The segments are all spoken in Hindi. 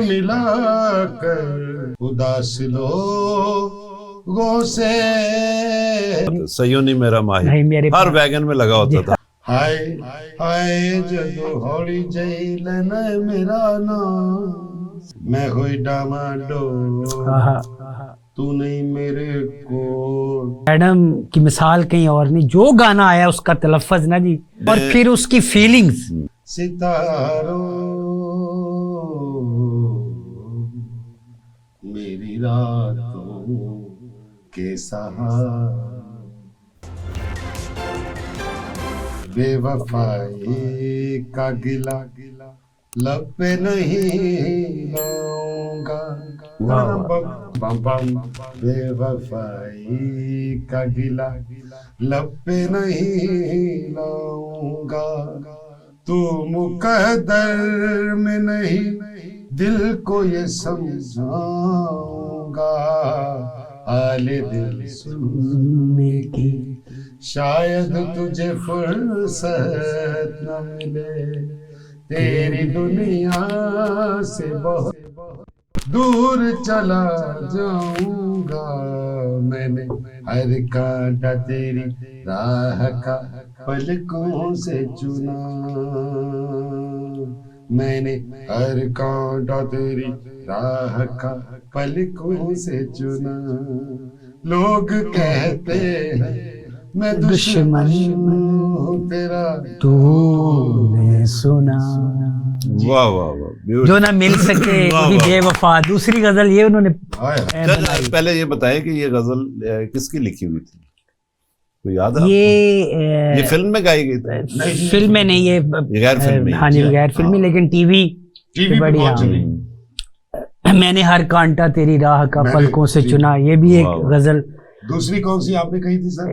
मिला कर उदास लोगों से। सयोनी मेरा माही नहीं मेरे हर वैगन में लगा होता था। हाय हाय जदों हौली जई लेना मेरा नाम, मैं होई डामाडोल तू नहीं मेरे को। मैडम की मिसाल कहीं और नहीं, जो गाना आया उसका तलफ़्फ़ुज़ ना जी, और फिर उसकी फीलिंग्स। सितारों मेरी रातों के सहारे, बेवफाई का गिला लब पे नहीं लाऊंगा। बम बम बेवफाई का गिला लब पे नहीं लाऊंगा। तू मुकद्दर में नहीं दिल को ये समझाऊंगा। हाले दिल सुनने की शायद तुझे फुर्सत न मिले, तेरी दुनिया से बहुत दूर चला जाऊंगा। मैंने हर कांटा तेरी राह का पलकों से चुना, मैंने हर कांटा तेरी राह का पलकों से चुना। लोग कहते हैं मैं दुश्मन तेरा, तूने सुना। वाह वाह वाह, जो ना मिल सके वही बेवफा। दूसरी गजल ये उन्होंने पहले ये बताएं कि ये गजल किसकी लिखी हुई थी, तो याद है? ये फिल्म में गाई गई थी? फिल्म में नहीं, ये गैर फिल्मी। हाँ जी गैर फिल्मी, लेकिन टीवी बढ़िया। मैंने हर कांटा तेरी राह का पलकों से चुना, ये भी एक गजल। दूसरी कौन सी आपने कही थी सर?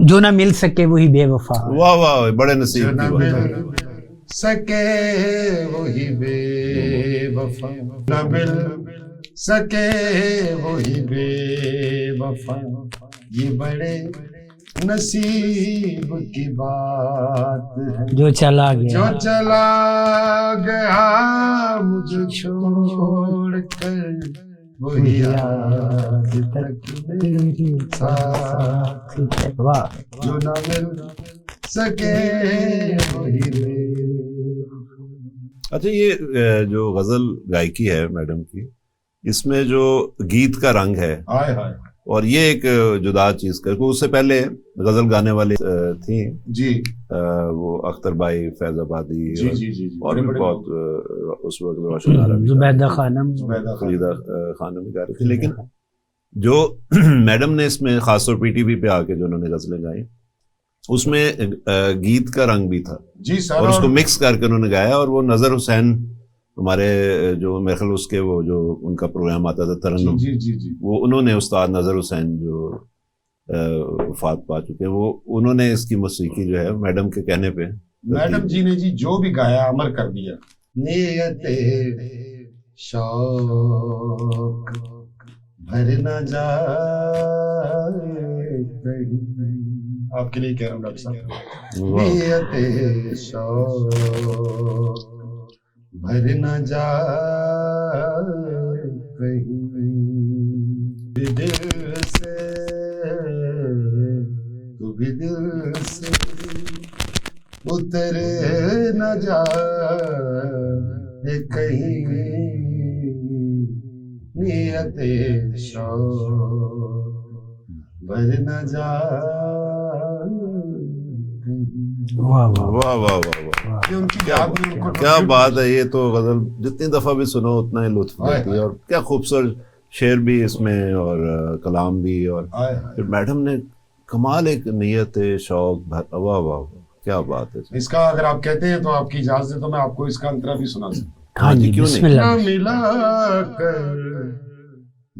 जो ना मिल सके वही बेवफा। वाह वाह, बड़े नसीब की बात। सके वही बेवफा, न मिल सके वही बेवफा, ये बड़े नसीब की बात है। जो चला गया, जो चला गया मुझे छोड़ कर, वही आज तक मेरे साथ है। वाह। जो ना मिल सके वही बेवफा। अच्छा, ये जो गजल गायकी है मैडम की, इसमें जो गीत का रंग है, हाय हाय, और ये एक जुदा चीज कर, उससे पहले गजल गाने वाले थी जी, वो अख्तर भाई फैजाबादी, जी जी जी, और भी बहुत उस वक्त रोशन जुबैदा खानम, फरीदा खानम गा रही थी। लेकिन जो मैडम ने इसमें खासतौर पीटीवी पे आके जो उन्होंने गजलें गाई, उसमें गीत का रंग भी था जी सर, और उसको मिक्स करके उन्होंने गाया। और वो नजर हुसैन हमारे जो मेरे ख्याल उसके वो जो उनका प्रोग्राम आता था तरन्नुम, जी जी जी, वो उन्होंने उस्ताद नजर हुसैन जो वफात पा चुके हैं, वो उन्होंने इसकी मौसीकी जो है मैडम के कहने पे, मैडम जी ने जी जो भी गाया अमर कर दिया। नियते शौक भर न जाए कहीं, आपके लिए कह रहा हूँ डॉक्टर साहब। नियते शौक भर न जाए कहीं, दिल से तू भी दिल से उतर न जाए कहीं, नियते शौक भर न जाए। वाह वाह वाह वाह वाह वाह, क्या बात है। ये तो गजल जितनी दफा भी सुनो उतना ही लुत्फ देती है, और क्या खूबसूरत शेर भी इसमें और कलाम भी, और फिर मैडम ने कमाल एक नियत शौक भर। वाह वाह, क्या बात है। इसका अगर आप कहते हैं तो आपकी इजाजत है तो मैं आपको इसका अंतरा भी सुना सकता हूँ। हाँ जी, क्यों नहीं। ना मिला कर,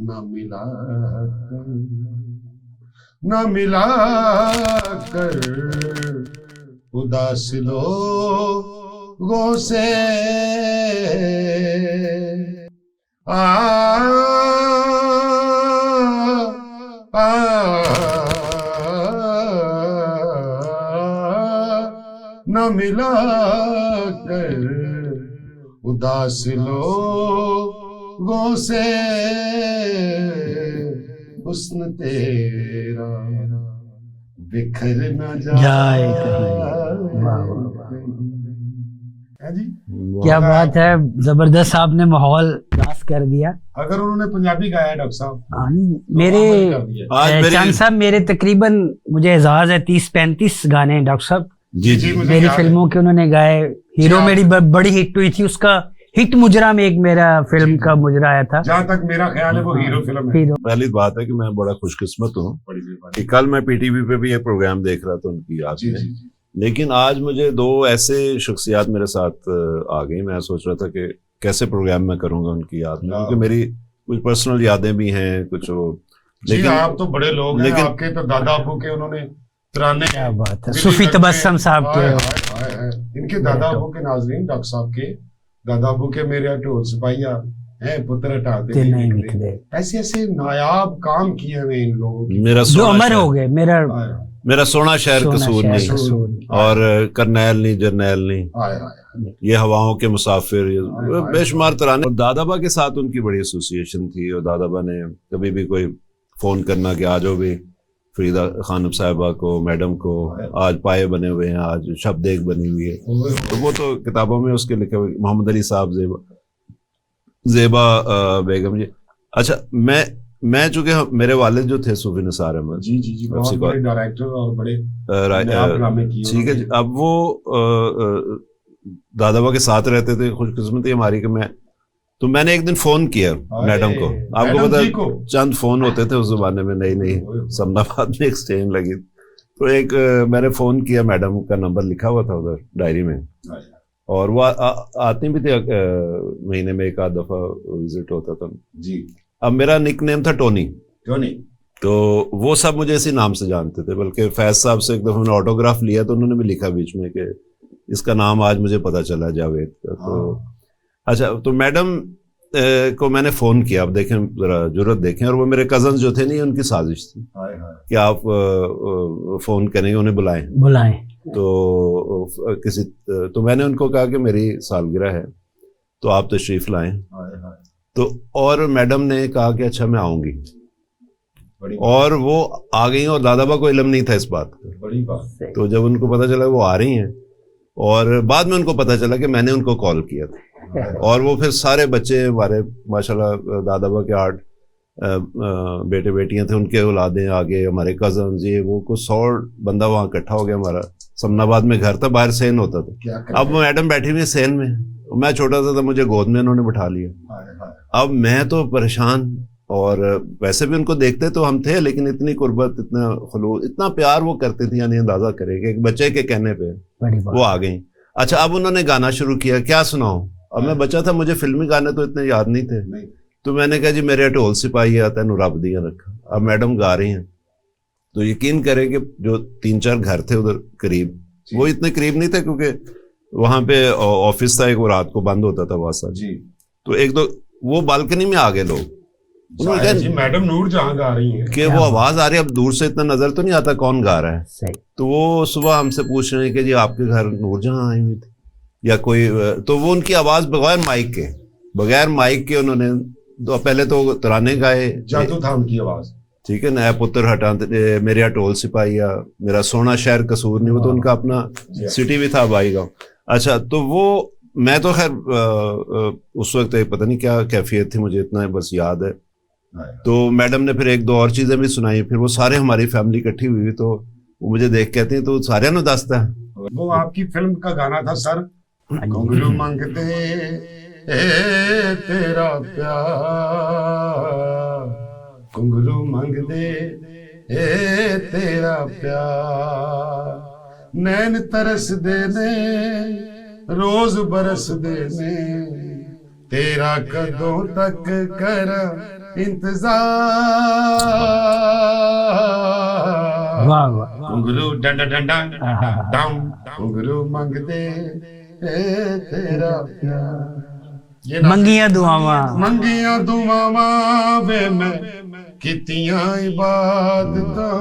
ना मिला कर, ना मिला कर उदास लोगों से। न मिला कर उदास लोगों से हुस्न तेरा बिखर न जाए कहीं। वाह वाह वाह, है जी। क्या बात है, जबरदस्त आपने माहौल क्लास कर दिया। अगर उन्होंने पंजाबी गाया डॉक्टर साहब हाँ, तो मेरे अमल कर दिया। चांद साहब, मेरे तकरीबन मुझे एजाज है 30-35 गाने हैं डॉक्टर साहब जी जी मुझे मेरी याद है। फिल्मों के उन्होंने गाए। हीरो जी, मेरी बड़ी हिट हुई थी, उसका हिट मुजरा में एक मेरा फिल्म का मुजरा आया था। जहाँ तक मेरा ख्याल है वो हीरो फिल्म है। हीरो पहली बात है कि मैं बड़ा खुशकिस्मत हूँ बड़ी मेहरबानी। कि कल मैं पीटीवी पे भी एक प्रोग्राम देख रहा था उनकी याद जी में, जी जी। लेकिन आज मुझे दो ऐसे शख्सियात मेरे साथ आ गई। मैं सोच रहा था कि कैसे प्रोग्राम मैं करूंगा उनकी याद में, क्योंकि मेरी कुछ पर्सनल यादें भी हैं कुछ वो। जी आप तो बड़े लोग हैं, लेकिन आपके तो दादा अबू के उन्होंने तराने क्या बात है, दिल्ली सूफी तक तबस्सुम साहब हाय, के। हाय, हाय, हाय। इनके दादा अबू के नाजरीन, डॉक्टर साहब के दादा अबू के मेरे ढोल सिपाहिया हैं, पुत्र हटाते नहीं नहीं लिखते, ऐसे ऐसे नायाब काम किए हुए इन लोगों की। मेरा जो सोना अमर हो शहर, गए। मेरा हाय, मेरा सोना शहर सोना कसूर शहर नहीं, कसूर नहीं। और करनैल नहीं जरनैल नहीं, हाय, हाय, ये हवाओं के मुसाफिर, ये हाय, हाय। बेशुमार तराने। और दादाबा के साथ उनकी बड़ी एसोसिएशन थी, और दादाबा ने कभी भी कोई फोन करना कि आ जाओ भी, फरीदा खानम साहिबा को, मैडम को, आज पाए बने हुए हैं, आज शब्द एक बनी हुई है। तो वो तो किताबों में उसके लिखे हुए, मोहम्मद अली साहब, ज़ेबा बेगम जी। अच्छा, मैं चूंकि मेरे वालिद जो थे सूफी निसार अहमद जी जी जी, बहुत बड़े डायरेक्टर और बड़े ड्रामे किए ठीक है जी। अब वो दादाबा के साथ रहते थे। खुशकिस्मती हमारी कि मैंने एक दिन फोन किया मैडम को। आपको पता है चंद फोन होते थे उस जमाने में, नई नई समनाबाद में एक्सचेंज लगी। तो एक मैंने फोन किया, मैडम का नंबर लिखा हुआ था उधर डायरी में, और वो आती भी थी महीने में एक आध दफा विजिट होता था जी। अब मेरा निक नेम था टोनी, तो वो सब मुझे इसी नाम से जानते थे। बल्कि फैज साहब से एक दफा मैंने ऑटोग्राफ लिया तो उन्होंने भी लिखा बीच में कि इसका नाम आज मुझे पता चला जावेद का। तो अच्छा, तो मैडम को मैंने फोन किया। अब देखें जरा जरूरत देखें, और वो मेरे कजन जो थे नहीं, उनकी साजिश थी कि आप फोन करेंगे, उन्हें बुलाएं। तो किसी तो मैंने उनको कहा कि मेरी सालगिरह है तो आप तशरीफ लाएं। तो और मैडम ने कहा कि अच्छा मैं आऊंगी, और वो आ गई, और दादाबा को इल्म नहीं था इस बात का। बड़ी बात। तो जब उनको पता चला वो आ रही हैं, और बाद में उनको पता चला कि मैंने उनको कॉल किया था, और वो फिर सारे बच्चे हमारे माशाल्लाह दादाबा के 8 बेटे बेटियां थे, उनके औलादें आगे, हमारे कजन ये वो कुछ 100 बंदा वहाँ इकट्ठा हो गया। हमारा समनाबाद में घर था, बाहर सेन होता था। अब मैडम बैठी हुई सेन में, मैं छोटा सा था, मुझे गोद में उन्होंने बिठा लिया। अब मैं तो परेशान, और वैसे भी उनको देखते तो हम थे, लेकिन इतनी कुर्बत, इतना खुलूस, इतना प्यार वो करते थे, यानी अंदाजा करेंगे एक बच्चे के कहने पे वो आ गई। अच्छा, अब उन्होंने गाना शुरू किया, क्या सुनाऊं। अब मैं बच्चा था, मुझे फिल्मी गाने तो इतने याद नहीं थे, तो मैंने कहा जी मेरे ढोल सिपाही आता है रब दिया रखा। अब मैडम गा रही हैं, तो यकीन करें कि जो 3-4 घर थे उधर करीब, वो इतने करीब नहीं थे क्योंकि वहां पे ऑफिस था एक, वो रात को बंद होता था वासा जी। तो एक दो वो बालकनी में आ गए लोग, उन्होंने कहा मैडम नूर जहां गा रही है कि वो आवाज आ रही है। अब दूर से इतना नजर तो नहीं आता कौन गा रहा है। तो वो सुबह हमसे पूछ रहे हैं कि जी आपके घर नूर जहां आई हुई थी या कोई, तो वो उनकी आवाज बगैर माइक के उन्होंने तो पहले तो तराने गाए, जादू था उनकी आवाज। ठीक है, नया पुत्र हटाते, मेरे यहाँ टोल सिपाहिया, मेरा सोना शहर कसूर नहीं, वो तो उनका अपना सिटी भी था बाई गाँव। अच्छा, तो वो मैं तो खैर उस वक्त पता नहीं क्या कैफियत थी, मुझे इतना बस याद है। तो मैडम ने फिर 1-2 और चीजें भी सुनाई, फिर वो सारे हमारी फैमिली इकट्ठी हुई, तो वो मुझे देख कहते हैं तो सारे नु दसता है। वो आपकी फिल्म का गाना था सर, घुंघरू मंगते तेरा प्यार, घुंघरू मंगदे तेरा प्यार, नैन तरस देने रोज बरस देने, तेरा कदों तक कर इंतजार। घुंघरू डंडा डंडा डाउन, घुंघरू मंगदे तेरा प्यार। मंगियां दुआवां वे मैं कितियां इबादतां,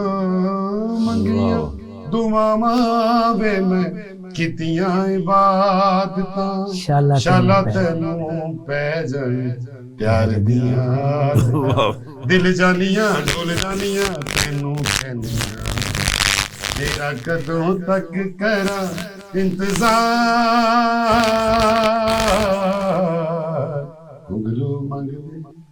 मंगियां दुआवां वे मैं कीतियां इबादतां शाला तैनूं पै जाए प्यार दियां दिल जानियां डोल जानियां तैनूं कहनियां तेरा कदों तक करा इंतजार घुंघरू मंगदे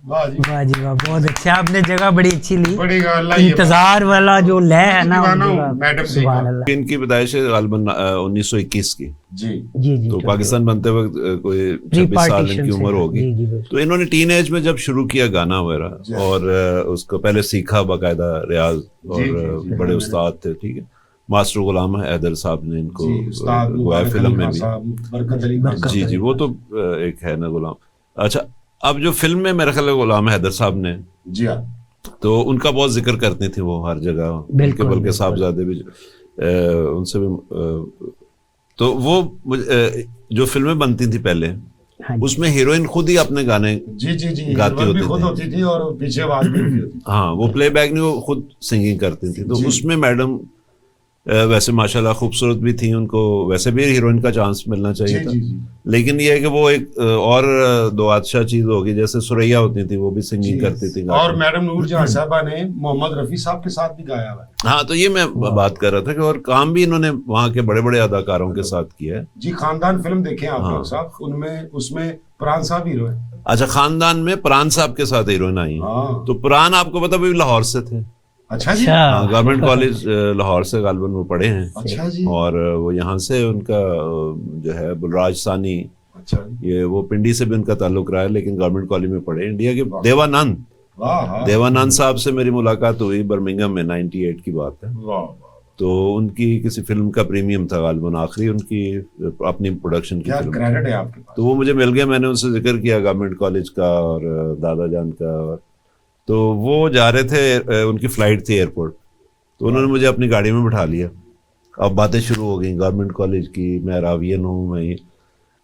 वाह जी वाह जी वाह, बहुत अच्छा, आपने जगह बड़ी अच्छी ली। बड़ी गल है ये। इंतजार वाला जो लय है ना, गाना वो मैडम जी सुभान का। अल्लाह। इनकी पैदाइश है गालबन 1921 की। जी जी जी तो पाकिस्तान बनते वक्त कोई 26 साल इनकी उम्र होगी। जी जी बिल्कुल। तो इन्होंने टीन एज में जब शुरू किया गाना वगैरह और उसको पहले सीखा बाकायदा रियाज और जी, बड़े उस्ताद थे, ठीक है। मास्टर गुलाम हैदर साहब ने इनको जी, उस्ताद गवाया मुबारक फिल्म अली में खान भी। साहब, बरकत अली खान जी जी, वो तो एक है ना गुलाम। अच्छा, अब जो फिल्म में मेरा ख्याल है गुलाम हैदर साहब ने, जी हाँ, तो उनका बहुत जिक्र करती थी वो हर जगह, बिल्कुल, बल्कि साहबजादे भी उनसे भी तो वो जो फिल्में बनती थी पहले, हाँ जी। उसमें हीरोइन खुद ही अपने गाने जी जी जी, गाती भी होती खुद थी। होती थी और पीछे आवाज भी होती थी। हाँ, वो प्लेबैक नहीं, वो खुद सिंगिंग करती थी। तो जी। उसमें मैडम वैसे माशाल्लाह खूबसूरत भी थी, उनको वैसे भी हीरोइन का चांस मिलना चाहिए जी था। जी जी लेकिन ये है कि वो एक और दो आदशाह चीज होगी, जैसे सुरैया होती थी, वो भी सिंगिंग करती थी, गाती और थी। मैडम नूर जहां साहबा ने मोहम्मद रफी साहब के साथ भी गाया हुआ है। हाँ, तो ये मैं बात कर रहा था कि और काम भी इन्होंने वहाँ के बड़े बड़े अदाकारों के साथ किया है। जी, खानदान फिल्म देखें आप हाँ। लोग साहब, उनमें उसमें प्राण साहब हीरो है। अच्छा, खानदान में प्राण साहब के साथ हीरोइन आई है। हाँ। तो प्राण आपको पता भी लाहौर से थे। अच्छा जी, हाँ, गवर्नमेंट कॉलेज लाहौर से गालबन वो पढ़े हैं। अच्छा जी, और वो यहाँ से उनका जो है बुलराज सानी, अच्छा जी, ये वो पिंडी से भी उनका ताल्लुक रहा है, लेकिन गवर्नमेंट कॉलेज में पढ़े। इंडिया के देवानंद वाह देवानंद साहब से मेरी मुलाकात हुई बर्मिंघम में, 98 की बात है। वाह, तो उनकी किसी फिल्म का प्रीमियम था गालबन, आखिरी उनकी अपनी प्रोडक्शन की क्या फिल्म। क्रेडिट है आपके पास। तो वो मुझे मिल गया, मैंने उनसे जिक्र किया गवर्नमेंट कॉलेज का और दादा जान का। और तो वो जा रहे थे, उनकी फ्लाइट थी एयरपोर्ट, तो उन्होंने मुझे अपनी गाड़ी में बिठा लिया। अब बातें शुरू हो गई गवर्नमेंट कॉलेज की, मैं रावियन हूँ, मैं ये।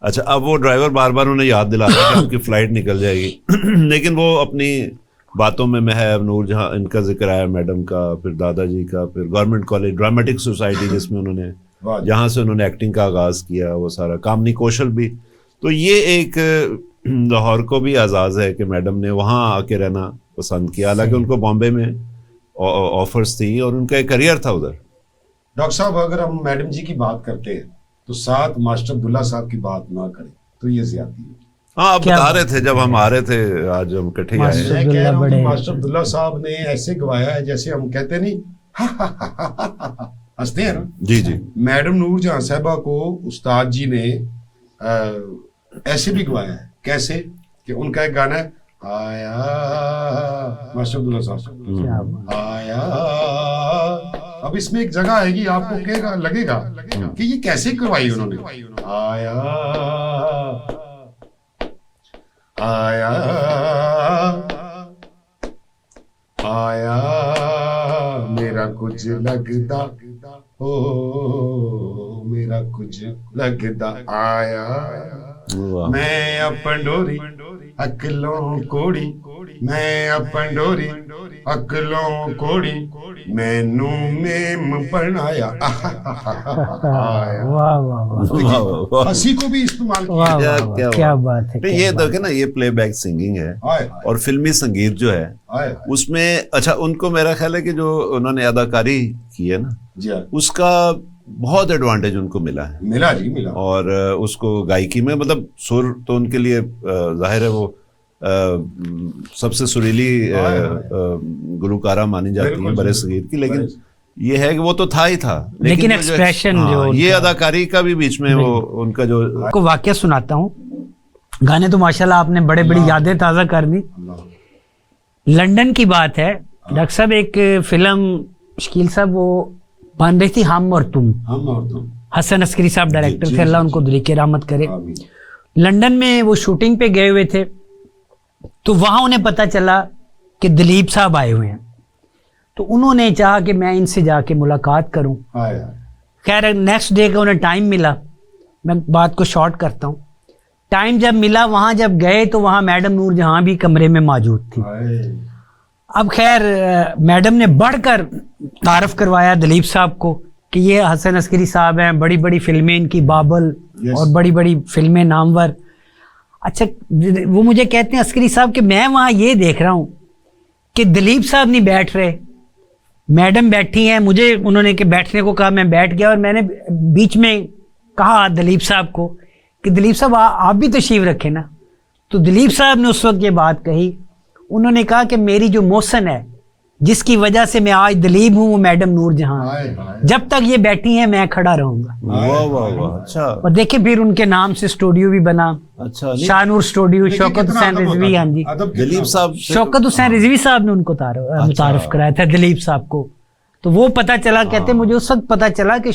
अच्छा, अब वो ड्राइवर बार बार उन्हें याद दिला रहा है कि आपकी फ्लाइट निकल जाएगी लेकिन वो अपनी बातों में महब नूर जहाँ इनका जिक्र आया, मैडम का, फिर दादाजी का, फिर गवर्नमेंट कॉलेज ड्रामेटिक सोसाइटी जिसमें उन्होंने वाह, जहाँ से उन्होंने एक्टिंग का आगाज़ किया, वो सारा कामनी कौशल भी। तो ये एक लाहौर को भी एजाज़ है कि मैडम ने वहाँ आके रहना पसंद किया, हालांकि उनको बॉम्बे में ऑफर्स थी और उनका एक करियर था उधर। डॉक्टर साहब, अगर हम मैडम जी की बात करते हैं तो साथ मास्टर अब्दुल्ला साहब की बात ना करें तो ये ज्यादती है। हाँ, आप क्या बता बात रहे थे जब हम आ रहे थे, आज हम इकट्ठे आए मास्टर हैं। मैं कह रहा हूँ कि बड़े- मास्टर अब्दुल्ला साहब ने ऐसे गवाया है जैसे हम कहते नहीं हंसते हैं ना। जी जी, मैडम नूर जहां साहबा को उस्ताद जी ने ऐसे भी गवाया है। कैसे कि उनका एक गाना है, आया मास्टर अब्दुल्ला साहब क्या बात। आया। अब इसमें एक जगह आएगी, आपको कहेगा लगेगा कि ये कैसे करवाई उन्होंने। आया आया आया मेरा कुछ लगदा ओ मेरा कुछ लगदा आया वाह। मैं अपन डोरी अकलों कोड़ी मैं अपन डोरी अकलों कोड़ी मैनू मेम बनाया आया। वाह वाह वाह वाह, वाह। हंसी को भी इस्तेमाल वाह किया। क्या- वाह क्या वाह, क्या बात। बात है, नहीं, क्या ये बात देखे ना, ये प्लेबैक सिंगिंग है आए और फिल्मी संगीत जो है आए उसमें। अच्छा, उनको मेरा ख्याल है कि जो उन्होंने अदाकारी की है ना, जी हाँ, उसका बहुत एडवांटेज उनको मिला है। मिला जी मिला। और उसको गायकी में, मतलब सुर तो उनके लिए जाहिर है वो सबसे सुरीली गुलकारा मानी जाती है बिल्कुल, बड़े बिल्कुल। सगीर की, लेकिन ये है कि वो तो था ही था, लेकिन वो expression हाँ, जो ये उनका- अदाकारी का भी बीच में वो उनका जो आपको वाकया सुनाता हूँ। गाने तो माशाल्लाह आपने बड़े बड़ी यादें ताज़ा कर दी। लंदन की बात है डॉक्टर साहब, एक फिल्म शकील साहब वो बन रही थी, हम और तुम। हम और तुम। हसन अस्करी साहब डायरेक्टर जी, थे, अल्लाह जी, उनको दुरीके रहमत करे। आमीन। लंदन में वो शूटिंग पे गए हुए थे, तो वहां उन्हें पता चला कि दिलीप साहब आए हुए हैं, तो उन्होंने चाहा कि मैं इनसे जाके मुलाकात करूं। आए आए खैर नेक्स्ट डे का उन्हें टाइम मिला, मैं बात को शॉर्ट करता हूं। टाइम जब मिला, वहां जब गए तो वहां मैडम नूर जहां भी कमरे में मौजूद थी। आए। अब खैर मैडम ने बढ़कर तारफ करवाया दिलीप साहब को कि ये हसन अस्करी साहब हैं, बड़ी बड़ी फिल्में इनकी, बाबल और बड़ी बड़ी फिल्में नामवर। अच्छा, वो मुझे कहते हैं अस्करी साहब कि मैं वहाँ ये देख रहा हूँ कि दिलीप साहब नहीं बैठ रहे, मैडम बैठी हैं, मुझे उन्होंने कि बैठने को कहा, मैं बैठ गया और मैंने बीच में कहा दिलीप साहब को कि दिलीप साहब आप भी तशरीफ रखें ना। तो दिलीप साहब ने उस वक्त ये बात कही, उन्होंने कहा कि मेरी जो मोशन है जिसकी वजह से मैं आज दिलीप हूँ वो मैडम नूरजहां, जब तक ये बैठी हैं मैं खड़ा रहूंगा। वाह वाह वाह, अच्छा। और देखिए फिर उनके नाम से स्टूडियो भी बना, अच्छा, शाहनूर स्टूडियो, शौकत हुसैन रिजवी। हाँ जी, दिलीप साहब, शौकत हुसैन रिजवी साहब ने उनको मुतारफ कराया था दिलीप साहब को। तो वो पता चला, कहते मुझे उस वक्त पता चला कि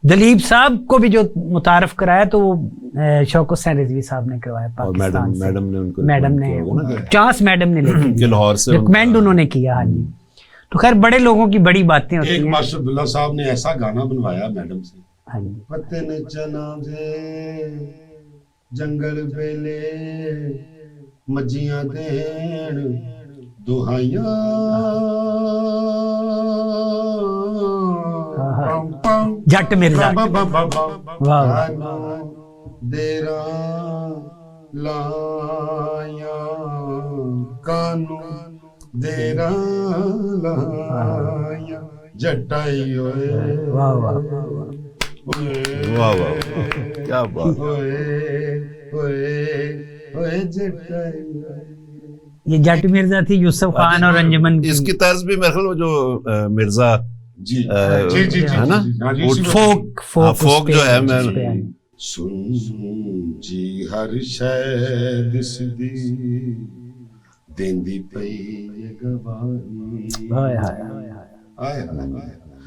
दिलीप साहब को भी जो मुतारफ कराया तो वो शौकत हुसैन रिजवी साहब ने करवाया पाकिस्तान से। मैडम ने चांस मैडम ने लेके लाहौर से रिकमेंड उन्होंने किया। हाँ जी, तो खैर बड़े लोगों की बड़ी बातें होती हैं। एक मास्टर अब्दुल्ला साहब ने ऐसा गाना बनवाया मैडम से, हाँ जी, पत्ते ने चना दे जंगल बेले मजियां देन दुहाइयां, जट मिर्जा, वाह, देरा लाया कानू देरा लाया जटाई ओए, वाह वाह, वाह वाह, क्या बात। ओए जटाई। ये जट मिर्जा थी यूसुफ खान और अंजुमन की। इसकी तर्ज भी मेरे ख्याल वो जो मिर्जा जी जी जी है ना, फोक जो है, मैं सुन जी हर शय दिसदी देंदी पई गवाही, हाय हाय हाय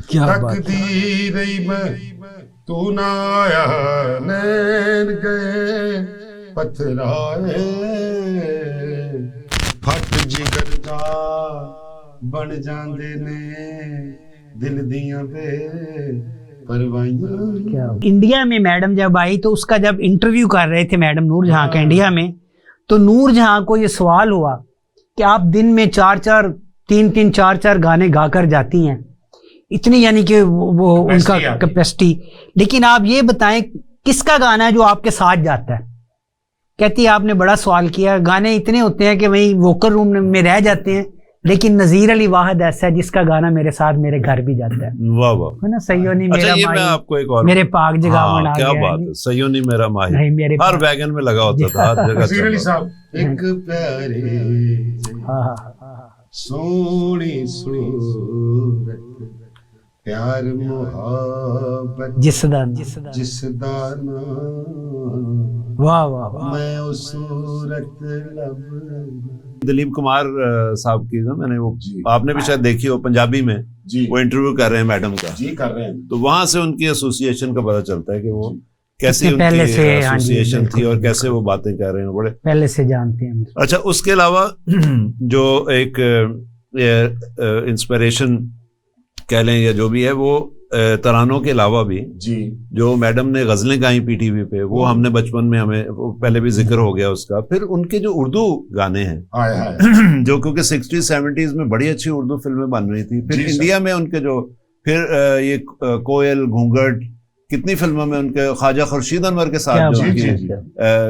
क्या बात। तकदीर में तू ना आया, नैन गए पथराए, फट जिगर दा बन जांदे ने दिल दियां बे परवाइयां। इंडिया में मैडम जब आई तो उसका जब इंटरव्यू कर रहे थे मैडम नूरजहां का इंडिया में, तो नूरजहां को ये सवाल हुआ कि आप दिन में 4-4 गाने गाकर जाती हैं, इतनी यानी कि वो उनका कैपेसिटी, लेकिन आप ये बताएं किसका गाना है जो आपके साथ जाता है। कहती है आपने बड़ा सवाल किया, गाने इतने होते हैं कि वहीं वोकल रूम में रह जाते हैं, लेकिन नजीर अली वाहिद ऐसा है जिसका गाना मेरे साथ मेरे घर भी जाता है। वाह वाह, है ना, सैयोनी अच्छा, मेरा ये मैं माही, आपको एक और मेरे पाक जगह मना क्या गया बात है, सैयोनी मेरा माही नहीं मेरे हर वैगन में लगा होता था, हर जगह नज़ीर अली चला। साहब, एक प्यारे सोनी सूरत प्यार मोहब्बत जिसदा नाम, वाह वाह वाह, मैं उस सूरत लब। दिलीप कुमार साहब की ना, मैंने वो जी, आपने भी शायद देखी हो, पंजाबी में जी वो इंटरव्यू कर रहे हैं मैडम का जी कर रहे हैं, तो वहां से उनकी एसोसिएशन का पता चलता है कि वो कैसे कितने पहले उनकी से, हाँ जी, एसोसिएशन थी और बिल्कुल, कैसे वो बातें कर रहे हैं, बड़े पहले से जानते हैं। अच्छा। उसके अलावा जो एक इंस्पिरेशन कह लें या जो भी है, वो तरानों के अलावा भी जी जो मैडम ने गजलें गाई पीटीवी पे, वो हमने बचपन में, हमें वो पहले भी जिक्र हो गया उसका। फिर उनके जो उर्दू गाने हैं आए आए जो क्योंकि 60s-70s में बड़ी अच्छी उर्दू फिल्में बन रही थी, फिर जी सर। इंडिया में उनके जो फिर ये कोयल घूंघट, कितनी फिल्मों में उनके ख्वाजा खुर्शीद अनवर के साथ जो जी, उनकी, जी, जी।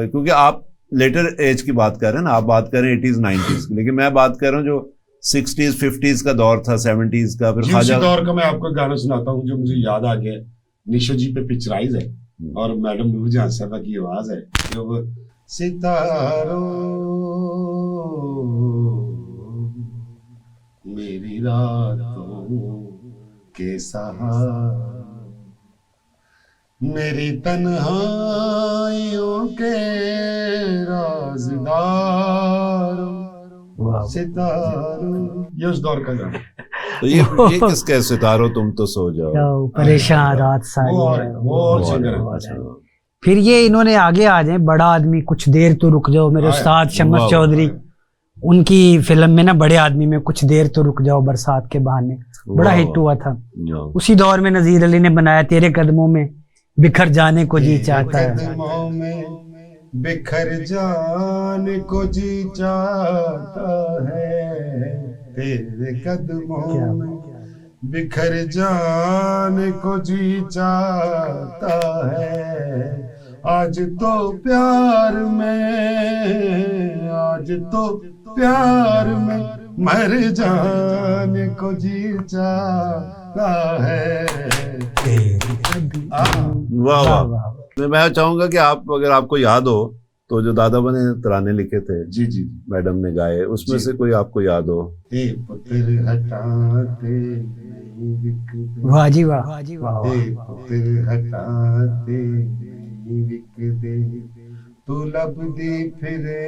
क्योंकि आप लेटर एज की बात कर रहे हैं ना, आप बात कर रहे हैं 80s-90s की, लेकिन मैं बात कर रहा हूँ जो 60s-50s का दौर था, 70s का। फिर जी, उसी ख्वाजा दौर का मैं आपको एक गाना सुनाता हूँ जो मुझे याद आ गया, निशा जी पे पिक्चराइज है और मैडम नूरजहां साहबा की आवाज है, जो वो सितारों मेरी रातों के सहारे, मेरी तन्हाइयों के राज़दार सितारों, ये उस दौर का गाना। तो ये किसके सितारों तुम तो सो जाओ, परेशान रात सारी बहुत सिंगर है। फिर ये इन्होंने आगे आ जाए, बड़ा आदमी कुछ देर तो रुक जाओ, मेरे उस्ताद शम्स चौधरी, उनकी फिल्म में ना बड़े आदमी में कुछ देर तो रुक जाओ, बरसात के बहाने बड़ा हिट हुआ था। उसी दौर में नजीर अली ने बनाया तेरे कदमों में बिखर जाने को जी चाहता है, कदमों में बिखर जाने को जी चाहता है, तेरे कदमों में बिखर जाने को जी चाहता है, आज तो प्यार में, आज तो प्यार में मर जाने को जी चाहता है। वाह वाह। मैं चाहूंगा कि आप, अगर आपको याद हो तो जो दादा बने तराने लिखे थे, जी जी, मैडम ने गाए, उसमें से कोई आपको याद हो? पुत्र हटाते नहीं बिकते, वाह जी वाह, पुत्र हटाते नहीं बिकते, तू लब दी फिरे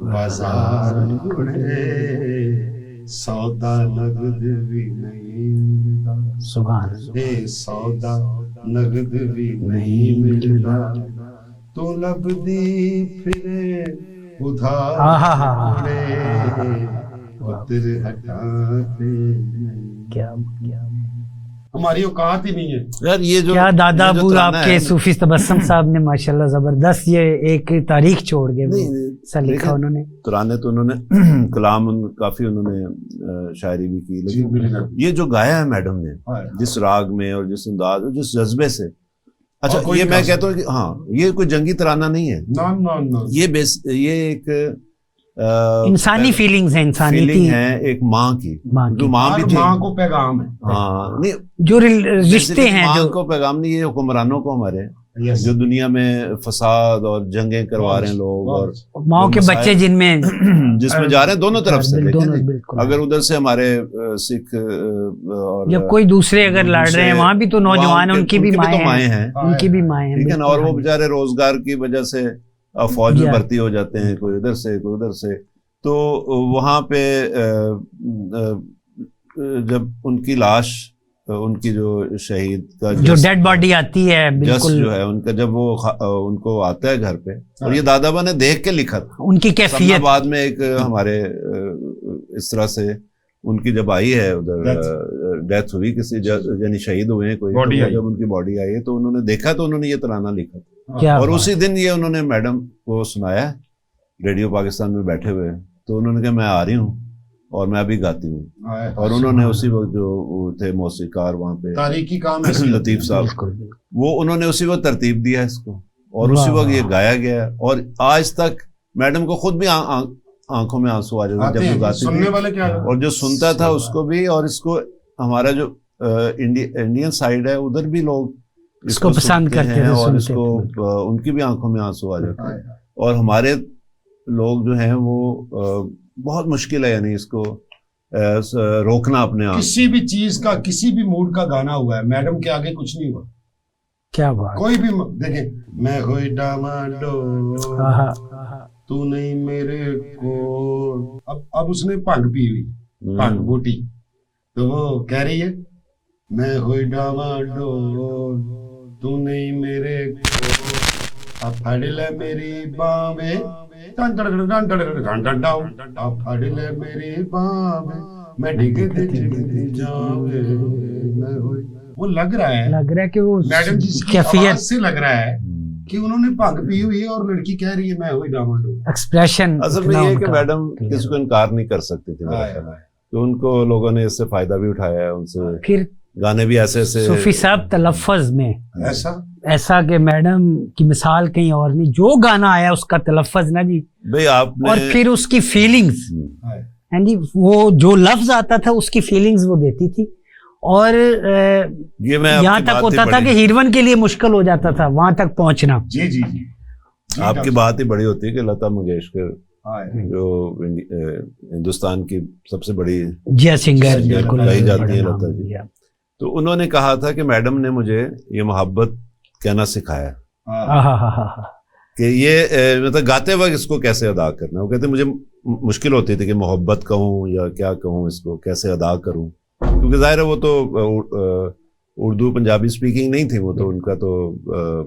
बाजार ढूंढे, सौदा नगद भी नहीं मिलता, सुभान सौदा नगद भी नहीं मिलता, तो लब दी फिरे उधार ढूंढे, पुत्र हटाते नहीं। क्या हमारी औकात ही नहीं है यार। ये जो क्या दादा ये जो अबू तराना आपके है, सूफी तबस्सुम साहब ने माशाल्लाह जबरदस्त ये एक तारीख छोड़ के सा लिखा लेकिन उन्होंने। तराने तो उन्होंने कलाम काफी उन्होंने शायरी भी की, जी, लेकिन बिल्कुल। ये जो गाया है मैडम ने, हाँ। जिस राग में और जिस अंदाज और जिस जज्बे से, और अच्छा कोई ये मैं नहीं कहता हूँ कि हाँ, ये कोई जंगी तराना नहीं है, ना ना ना, ये एक इंसानी फीलिंग्स है, इंसानी फीलिंग है एक माँ की, जो माँ भी हर थी। माँ को पैगाम है। हाँ, नहीं जो रिश्ते हैं, माँ जो को पैगाम नहीं, ये हुक्मरानों को हमारे, Yes. जो दुनिया में फसाद और जंगें करवा रहे हैं लोग, और माओ के बच्चे जिनमें जिसमें जा रहे हैं दोनों तरफ से, दोनों लेकिन बिल्कुल। अगर उधर से हमारे सिख और जब कोई दूसरे अगर लड़ रहे हैं, वहां भी तो नौजवान, उनकी भी माएँ हैं, उनकी भी माएँ हैं, ठीक है ना, और वो बिल्कुल। बेचारे रोजगार की वजह से फौज में Yeah. भर्ती हो जाते हैं, कोई इधर से कोई उधर से, तो वहां पे जब उनकी लाश, उनकी जो शहीद का जो डेड बॉडी आती है, जस बिल्कुल जो है उनका, जब वो उनको आता है घर पे, और ये दादाबा ने देख के लिखा था। उनकी कैफियत, बाद में एक हमारे इस तरह से उनकी जब आई है उधर, डेथ हुई किसी, यानी शहीद हुए हैं कोई, तो जब उनकी बॉडी आई है तो उन्होंने देखा, तो उन्होंने ये तराना लिखा था, क्या और उसी दिन ये उन्होंने मैडम को सुनाया रेडियो पाकिस्तान में बैठे हुए, तो उन्होंने कहा मैं आ रही हूँ और मैं अभी गाती हूँ, और उन्होंने उसी वक्त जो थे मौसीकार वहाँ पे तारीखी काम है लतीफ साहब, वो उन्होंने उसी वक्त तरतीब दिया इसको, और उसी वक्त ये गाया गया, और आज तक मैडम को खुद भी आंखों में आंसू आ जाते जब वो गाती सुनने वाले क्या, और जो सुनता था उसको भी, और इसको हमारा जो इंडियन साइड है उधर भी लोग इसको पसंद करते हैं, और इसको उनकी भी आंखों में आंसू आ जाते हैं, और हमारे लोग जो हैं वो बहुत मुश्किल है, यानी इसको रोकना अपने आप। किसी भी चीज का, किसी भी मूड का गाना हुआ है, मैडम के आगे कुछ नहीं हुआ। क्या बात, कोई भी देखें, मैं हुई डामाडोल, तू नहीं मेरे को, अब उसने भंग पी हुई, भंग बूटी, तो वो कह रही है मैं हुई डामाडोल, तू नहीं मेरे को, अब फड़ ले मेरी बाहें, फड़ ले मेरी बाहें, मैं डिगते चिगती जावे, मैं हुई। वो लग रहा है कि वो मैडम जी की आवाज से लग रहा है कि उन्होंने भंग पी हुई है और लड़की कह रही है मैं हुई डामाडोल। एक्सप्रेशन असल में ये कि मैडम किसी को इनकार नहीं कर सकती थी, तो उनको लोगों ने इससे फायदा भी उठाया है, उनसे फिर गाने भी ऐसे सूफी साहब तलफ़्फ़ुज़ में ऐसा कि मैडम की मिसाल कहीं और नहीं, जो गाना आया उसका तलफ़्फ़ुज़ ना जी भाई आपने, और फिर उसकी फीलिंग्स, जी वो जो लफ्ज आता था उसकी फीलिंग्स वो देती थी, और ये मैं यहाँ तक होता था कि हीरोइन के लिए मुश्किल हो जाता था वहां तक पहुंचना। जी जी जी, आपकी बात ही बड़ी होती है कि लता मंगेशकर जो हिंदुस्तान की सबसे बड़ी सिंगर कही जाती है लता जी, तो उन्होंने कहा था कि मैडम ने मुझे ये मोहब्बत कहना सिखाया कि ये मतलब गाते वक्त इसको कैसे अदा करना। वो कहते मुझे मुश्किल होती थी कि मोहब्बत कहूँ या क्या कहूँ, इसको कैसे अदा करूँ, क्योंकि जाहिर है वो तो उर्दू पंजाबी स्पीकिंग नहीं थी, वो तो उनका तो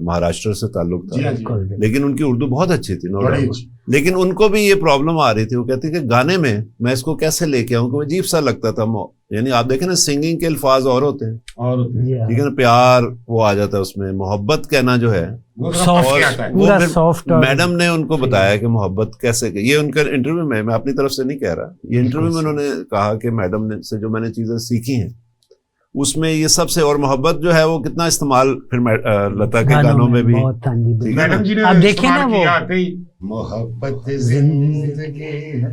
महाराष्ट्र से ताल्लुक था, लेकिन उनकी उर्दू बहुत अच्छी थी, नो डाउट। लेकिन उनको भी ये प्रॉब्लम आ रही थी, वो कहती कि गाने में मैं इसको कैसे लेके आऊँ, कि अजीब सा लगता था। यानी आप देखें ना, सिंगिंग के अल्फाज और होते हैं, ठीक है ना, प्यार वो आ जाता है उसमें, मोहब्बत कहना जो है सॉफ्ट। मैडम ने उनको बताया कि मोहब्बत कैसे, ये उनका इंटरव्यू में, मैं अपनी तरफ से नहीं कह रहा, ये इंटरव्यू में उन्होंने कहा कि मैडम ने से जो मैंने चीजें सीखी हैं उसमें ये सबसे, और मोहब्बत जो है वो कितना इस्तेमाल फिर लता के गानों में भी। बहुत, हाँ जी, ठीक है मैडम जी ने आप देखिए ना इस्तेमाल वो किया कई, मोहब्बत जिंदगी है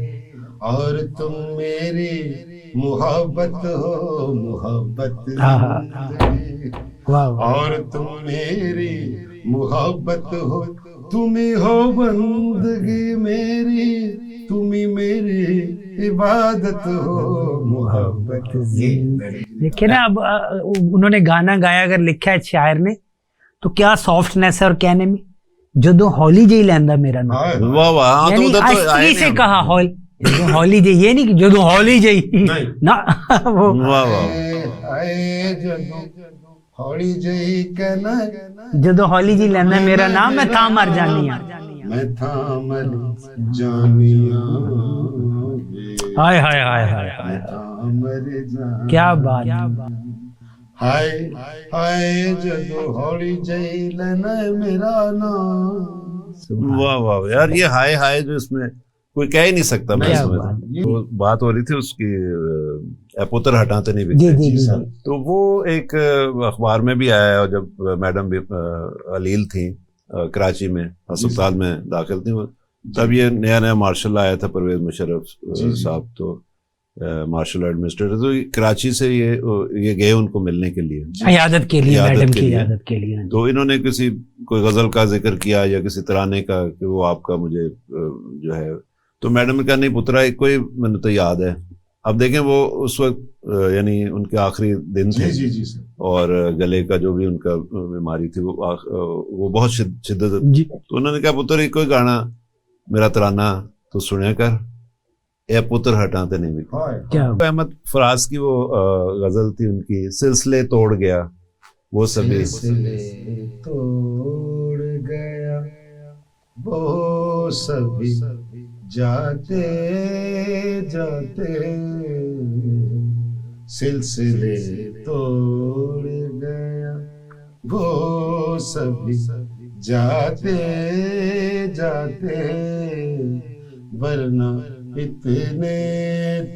और तुम मेरी मोहब्बत हो, मोहब्बत हाँ, जिंदगी वाह वाह, और तुम मेरी मोहब्बत हो, तुम्ही हो बंदगी मेरी, तुम्ही मेरी इबादत हो, मोहब्बत। ये देखिए ना अब उन्होंने गाना गाया, अगर लिखा है शायर ने तो क्या सॉफ्टनेस है, और कहने में जदों हौली जी लैंदा मेरा नाम, हाँ, वाह वाह, हाँ, तो यानी उधर तो आए अस्त्री नहीं से हम। कहा जदों हौली जी, ये नहीं कि जदों हौली जी नहीं। ना वो वाह वाह, आए जदों हौली जई कहना, जदों हौली जी लैंदा मेरा नाम, मैं था मर जानी आ। मैं था मर जानिया वे, हाय हाय हाय हाय हाय, मैं था मर जानिया। क्या बात, हाय हाय जदों हौली जई लेना मेरा नाम। वाह वाह यार, ये हाय हाय जो इसमें कोई कह ही नहीं सकता। मैं क्या इसमें बात। तो बात हो रही थी उसकी, पुत्र हटाते नहीं जी बिकते, जी जी सर। तो वो एक अखबार में भी आया, और जब मैडम भी अलील थी, कराची में अस्पताल में दाखिल थी, तब ये नया नया मार्शल आया था, परवेज मुशर्रफ साहब, तो मार्शल एडमिनिस्ट्रेटर, तो कराची से ये गए उनको मिलने के लिए, इयादत के लिए, इयादत मैडम के की लिए। इयादत के लिए। तो इन्होंने किसी कोई गजल का जिक्र किया या किसी तराने का कि वो आपका मुझे जो है, तो मैडम ने कहा नहीं पुत्रा, एक कोई मैंने तो याद है। अब देखें वो उस वक्त यानी उनके आखिरी दिन थे, जी जी सर। और गले का जो भी उनका बीमारी थी वो बहुत शिद्दत, जी, तो उन्होंने कहा पुत्र एक कोई गाना मेरा तराना तो सुने कर, ए पुत्र हटाते नहीं बिकते। क्या अहमद फराज की वो गजल थी उनकी, सिलसिले तोड़ गया वो सभी, सिलसिले तोड़ गया वो सभी जाते जाते, सिलसिले तोड़ गया वो सभी जाते जाते, वरना इतने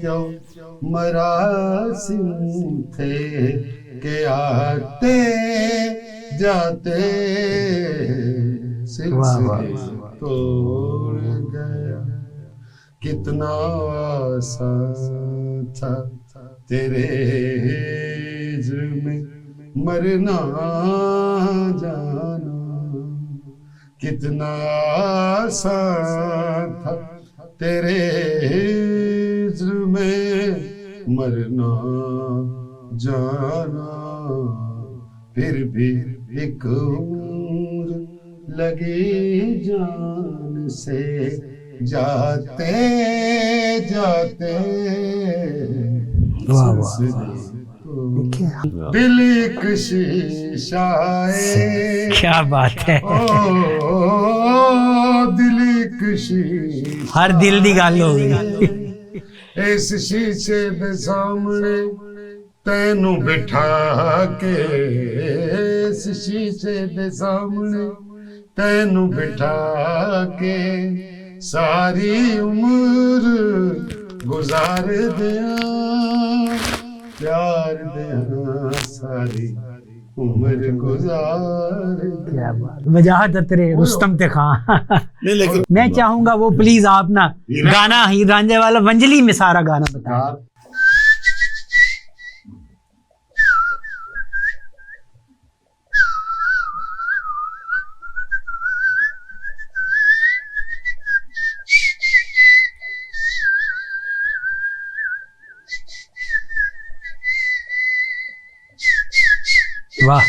क्यों मरासिम थे के आते जाते, सिलसिले तोड़ गया। कितना आसान था तेरे हिज्र में मरना जाना, कितना आसान था तेरे हिज्र में मरना जाना, फिर भी एक उम्र लगी जान से जाते जाते, वाह, वाह, सिलसिले क्या दिल एक शीशा है, क्या बात है, दिल एक शीशा, हर दिल दी गल हो गई। इस शीशे दे सामने तैनू बिठा के, इस शीशे दे सामने तैनू बिठा के, सारी उम्र गुजार दिया, प्यार दिया सारी उम्र गुजार दिया। क्या बात, वजाहत तेरे रुस्तम ते खां। नहीं लेकिन मैं चाहूंगा वो प्लीज आप ना गाना हीर रांझे वाला वंजली में सारा गाना बताएं। वाह,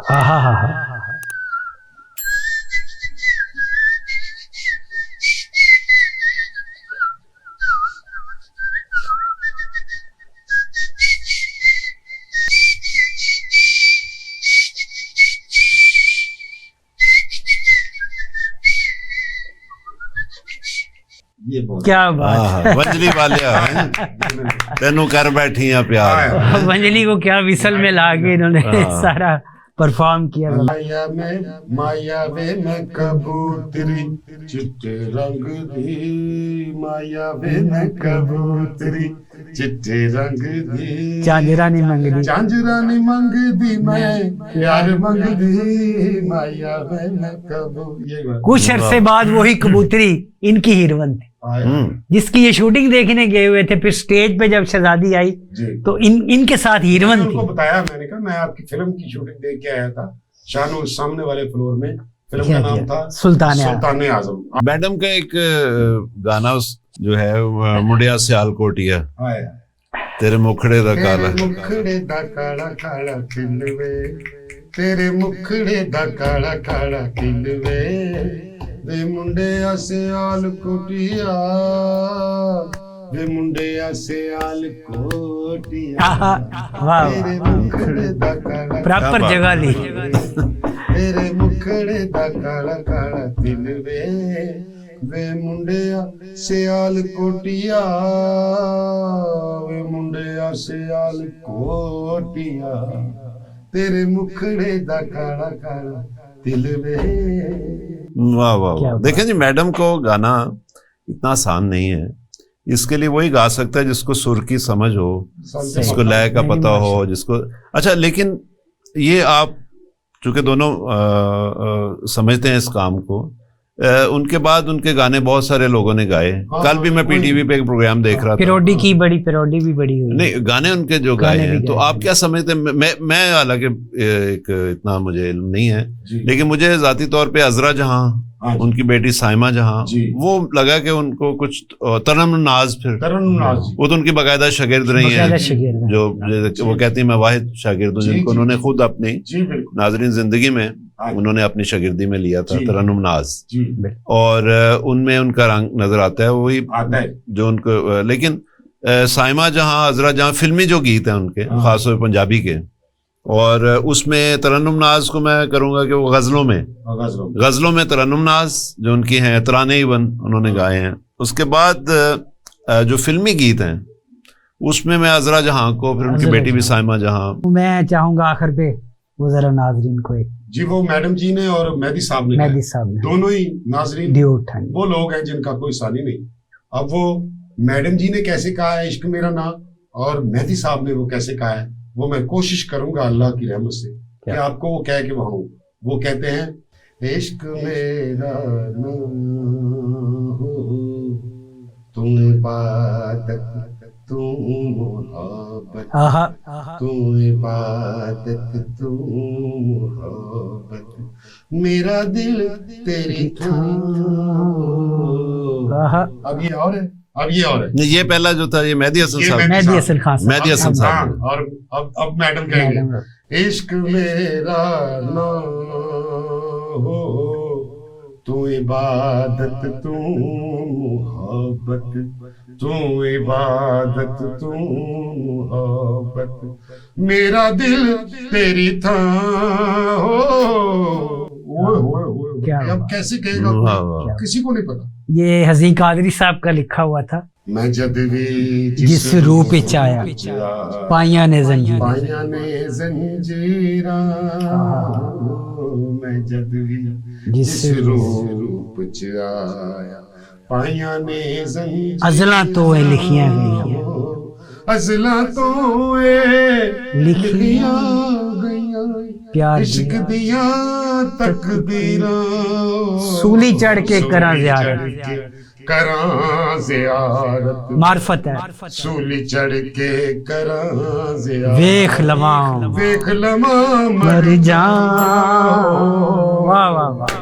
हा हा हा हा, ये बहुत क्या बात है। वंजली वालिया हैं, तेनू कर बैठी हैं प्यार। वंजली को क्या विसल में ला के इन्होंने सारा परफॉर्म किया। माया वे मैं कबूतरी चिट्टे रंग दी, माया वे मैं कबूतरी चिट्टे रंग दी, झांझरा नहीं मंगदी, झांझरा नहीं मंगदी, मैं प्यार मंगदी, माया वे मैं कबूतरी। कुछ अरसे बाद वही कबूतरी इनकी हीरोइन थी, जिसकी ये शूटिंग देखने गए हुए थे। फिर स्टेज पे जब शहजादी आई तो इनके साथ हीरोइन थी। उनको बताया, मैंने कहा मैं आपकी फिल्म की शूटिंग देख के आया था शानू सामने वाले फ्लोर में। फिल्म का नाम था सुल्तान आजम। मैडम का एक गाना जो है मुंडिया सियालकोटिया, तेरे मुखड़े दा काला, मुखड़े दा काला काला खिलवे, तेरे मुखड़े दा काला काला खिलवे, वे मुंडिया सियालकोटिया, वे मुंडिया सियालकोटिया, तेरे मुखड़े दा काला प्रॉपर जगह ली, तेरे मुखड़े दा काला काला खिलवे, वे मुंडिया सियालकोटिया, वे मुंडिया सियालकोटिया, तेरे मुखड़े दा काला काला दिल वे। वाह वाह वाह। देखें जी, मैडम को गाना इतना आसान नहीं है। इसके लिए वही गा सकता है जिसको सुर की समझ हो, जिसको लय का पता हो, जिसको अच्छा। लेकिन ये आप चूंकि दोनों समझते हैं इस काम को, उनके बाद उनके गाने बहुत सारे लोगों ने गाए। कल भी मैं पीटीवी पे एक प्रोग्राम देख रहा था, पैरोडी भी बड़ी हुई। नहीं, गाने उनके जो गाए हैं, तो आप क्या समझते हैं? मैं हालांकि एक इतना मुझे इल्म नहीं है, लेकिन मुझे जाती तौर पे अजरा जहां, उनकी बेटी साइमा जहां, वो लगा कि उनको कुछ तरन्नुम नाज, वो तो उनकी बाकायदा शागिर्द रही हैं, जो वो कहती है मैं वाहिद शागिर्द हूँ जिनको उन्होंने खुद अपनी नाजरीन जिंदगी में उन्होंने अपनी शागिर्दी में लिया था, तरन्नुम नाज। और उनमें उनका रंग नजर आता है, वही जो उनको। लेकिन साइमा जहां, अजरा जहां फिल्मी जो गीत हैं उनके, खासतौर पर पंजाबी के, और उसमें तरन्नुम नाज को मैं करूंगा कि वो गजलों में तरन्नुम नाज जो उनकी हैं, तराने इवन उन्होंने गाए हैं। उसके बाद जो फिल्मी गीत हैं उसमें मैं अजरा जहां को, फिर उनकी बेटी भी साइमा जहां। मैं चाहूंगा आखिर पे वो जरा नाजरीन को एक जी, वो मैडम जी ने और मेहदी साहब ने दोनों ही नाजरीन वो लोग हैं जिनका कोई सानी नहीं। अब वो मैडम जी ने कैसे कहा है इश्क मेरा ना, और मेहदी साहब ने वो कैसे कहा है, वो मैं कोशिश करूंगा अल्लाह की रहमत से कि आपको वो कह के वहां। वो कहते हैं इश्क मेरा ना हो, तुम इबादत तू मोहब्बत, तू इबादत तू मोहब्बत, मेरा दिल तेरी अब ये और है, अब ये और है। ये पहला जो था ये मेहदी हसन साहब, मेहदी हसन साहब। और अब मैडम कहेंगे इश्क मेरा ना हो, तू इबादत तू मोहब्बत, तू इबादत तू मोहब्बत, मेरा दिल तेरी था हो। अब कैसे कहेगा, किसी को नहीं पता। ये हज़ी कादरी साहब का लिखा हुआ था। मैं जद भी जिस रूप च आया, पाइया ने जंजीरा, मैं जद भी जिस रूप च आया, पाइया ने जंजीरा, अज़ला तो लिखियां गई, अज़ला तो लिखियां गई, इश्क दिया तकदीरां, सूली चढ़ के करा ज़ियारत, मार्फत है, सूली चढ़ के करा ज़ियारत, वेख लमा मर जाऊं। वाह वाह वाह।